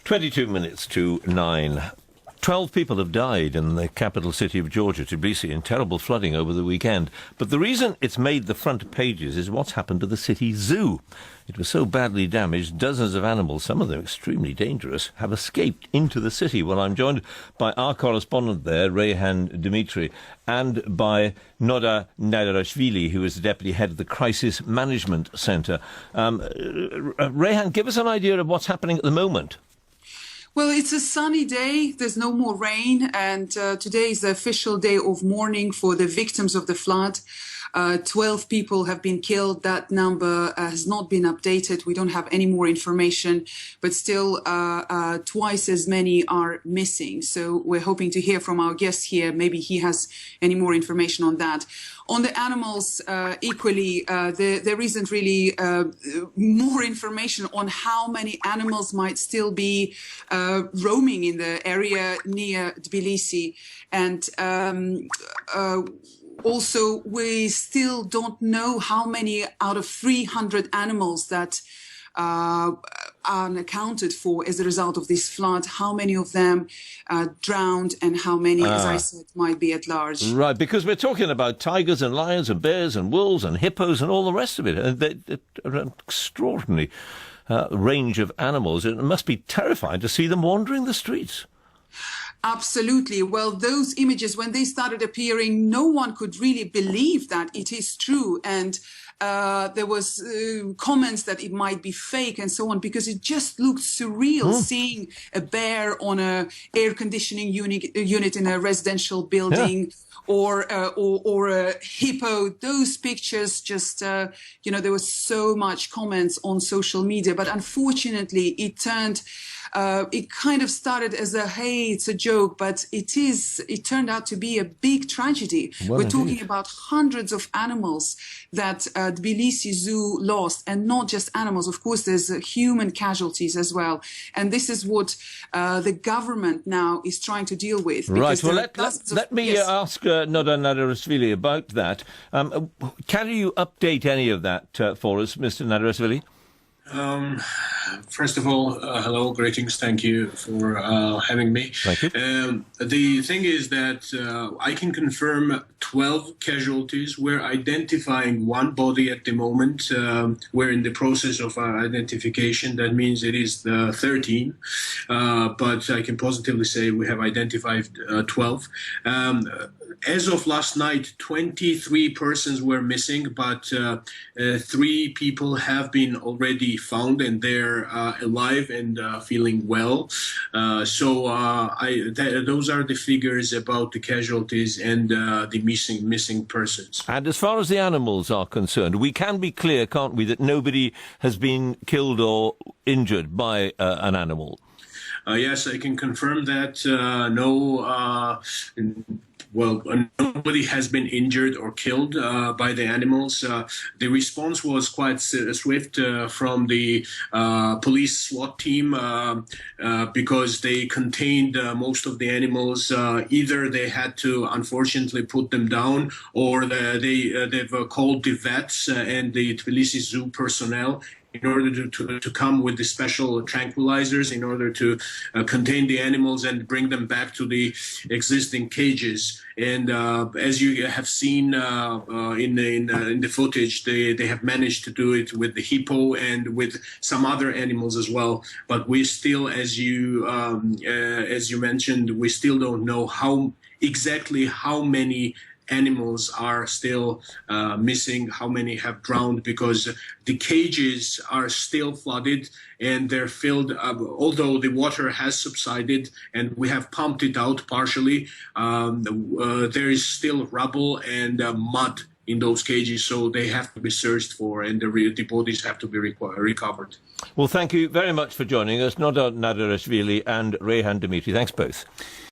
22 minutes to 9. 12 people have died in the capital city of Georgia, Tbilisi, in terrible flooding over the weekend. But the reason it's made the front pages is what's happened to the city zoo. It was so badly damaged, dozens of animals, some of them extremely dangerous, have escaped into the city. Well, I'm joined by our correspondent there, Reyhan Dimitri, and by Nodar Nadiraშვili, who is the deputy head of the Crisis Management Centre. Reyhan, give us an idea of what's happening at the moment. Well, it's a sunny day. There's no more rain. And today is the official day of mourning for the victims of the flood. 12 people have been killed. That number has not been updated. We don't have any more information, but still twice as many are missing. So we're hoping to hear from our guest here. Maybe he has any more information on that. On the animals, equally, there isn't really more information on how many animals might still be roaming in the area near Tbilisi. And also, we still don't know how many out of 300 animals that are unaccounted for as a result of this flood, how many of them drowned and how many, as I said, might be at large. Right, because we're talking about tigers and lions and bears and wolves and hippos and all the rest of it. And they're an extraordinary range of animals. It must be terrifying to see them wandering the streets. Absolutely. Well, those images, when they started appearing, no one could really believe that it is true. And there was comments that it might be fake and so on, because it just looked surreal seeing a bear on a air conditioning unit in a residential building. Yeah. Or a hippo. Those pictures just, there was so much comments on social media, but unfortunately it kind of started as hey, it's a joke, but it turned out to be a big tragedy. Well, we're talking about hundreds of animals that Tbilisi Zoo lost, and not just animals. Of course, there's human casualties as well. And this is what the government now is trying to deal with. Right. Well, let me ask Nodar Nadiraშვili about that. Can you update any of that for us, Mr. Nadiraშვili? First of all, hello, greetings. Thank you for having me. Thank you. The thing is that I can confirm 12 casualties. We're identifying one body at the moment. We're in the process of identification. That means it is 13. But I can positively say we have identified 12. As of last night, 23 persons were missing, but 3 people have been already found, and they're alive and feeling well. So those are the figures about the casualties and the missing persons. And as far as the animals are concerned, we can be clear, can't we, that nobody has been killed or injured by an animal? Yes, I can confirm that. Nobody has been injured or killed by the animals. The response was quite swift from the police SWAT team because they contained most of the animals. Either they had to, unfortunately, put them down, or they've called the vets and the Tbilisi Zoo personnel in order to come with the special tranquilizers in order to contain the animals and bring them back to the existing cages. And as you have seen in the footage, they have managed to do it with the hippo and with some other animals as well. But we still, as you mentioned, we still don't know how many animals are still missing, how many have drowned, because the cages are still flooded and they're filled, although the water has subsided and we have pumped it out partially, there is still rubble and mud in those cages, so they have to be searched for and the bodies have to be recovered. Well, thank you very much for joining us, Nodar Nadiraშვili and Reyhan Dimitri. Thanks both.